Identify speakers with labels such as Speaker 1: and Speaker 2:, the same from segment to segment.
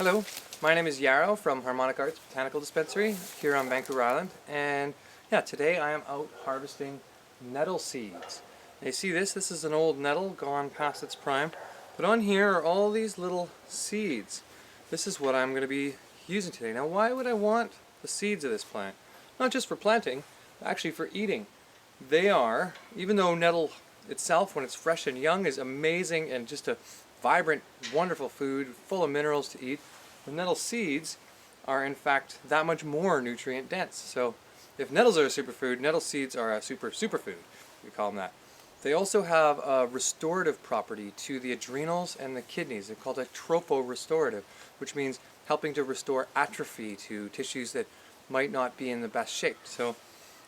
Speaker 1: Hello, my name is Yarrow from Harmonic Botanical Dispensary here on Vancouver Island, and yeah, today I am out harvesting nettle seeds. Now you see this is an old nettle gone past its prime, but on here are all these little seeds. This is what I'm going to be using today. Now why would I want the seeds of this plant? Not just for planting, but actually for eating. They are, even though nettle itself when it's fresh and young is amazing and just a vibrant, wonderful food full of minerals to eat, the nettle seeds are in fact that much more nutrient dense. So if nettles are a superfood, nettle seeds are a superfood. We call them that. They also have a restorative property to the adrenals and the kidneys. They're called a tropo-restorative, which means helping to restore atrophy to tissues that might not be in the best shape. So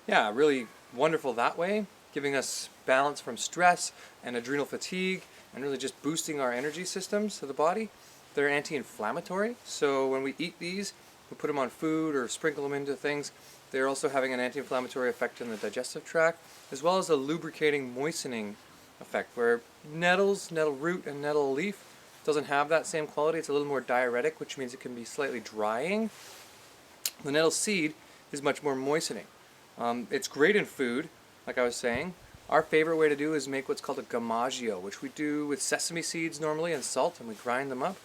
Speaker 1: yeah, really wonderful that way, giving us balance from stress and adrenal fatigue and really just boosting our energy systems of the body. They're anti-inflammatory, so when we eat these, we put them on food or sprinkle them into things, they're also having an anti-inflammatory effect in the digestive tract, as well as a lubricating, moistening effect, where nettle root and nettle leaf doesn't have that same quality. It's a little more diuretic, which means it can be slightly drying. The nettle seed is much more moistening. It's great in food, like I was saying. Our favorite way to do is make what's called a gamaggio, which we do with sesame seeds normally and salt, and we grind them up.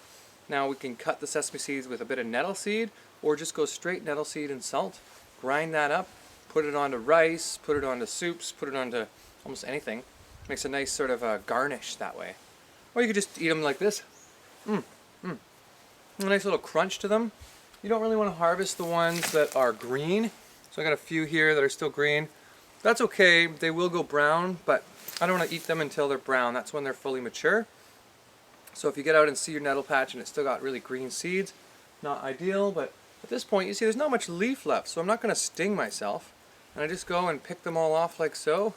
Speaker 1: Now we can cut the sesame seeds with a bit of nettle seed, or just go straight nettle seed and salt, grind that up, put it onto rice, put it onto soups, put it onto almost anything. Makes a nice sort of a garnish that way. Or you could just eat them like this. A nice little crunch to them. You don't really want to harvest the ones that are green. So I got a few here that are still green. That's okay, they will go brown, but I don't want to eat them until they're brown. That's when they're fully mature. So if you get out and see your nettle patch and it's still got really green seeds, not ideal, but at this point you see there's not much leaf left, so I'm not going to sting myself. And I just go and pick them all off like so,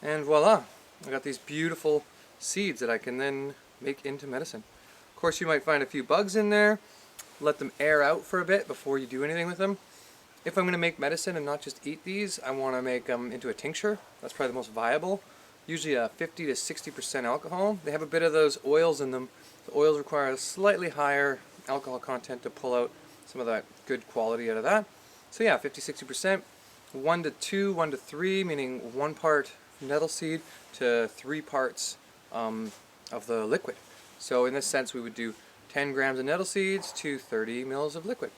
Speaker 1: and voila, I got these beautiful seeds that I can then make into medicine. Of course you might find a few bugs in there. Let them air out for a bit before you do anything with them. If I'm going to make medicine and not just eat these, I want to make them into a tincture. That's probably the most viable. Usually a 50 to 60% alcohol. They have a bit of those oils in them. The oils require a slightly higher alcohol content to pull out some of that good quality out of that. So yeah, 50-60%. 1 to 2, 1 to 3, meaning 1 part nettle seed to 3 parts of the liquid. So in this sense we would do 10 grams of nettle seeds to 30 mils of liquid.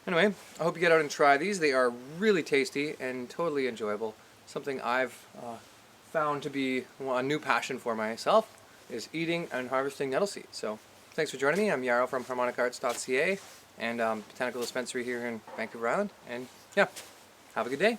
Speaker 1: Anyway, I hope you get out and try these. They are really tasty and totally enjoyable. Something I've found to be a new passion for myself is eating and harvesting nettle seeds. So thanks for joining me. I'm Yarrow from harmonicarts.ca and Botanical Dispensary here in Vancouver Island. And yeah, have a good day.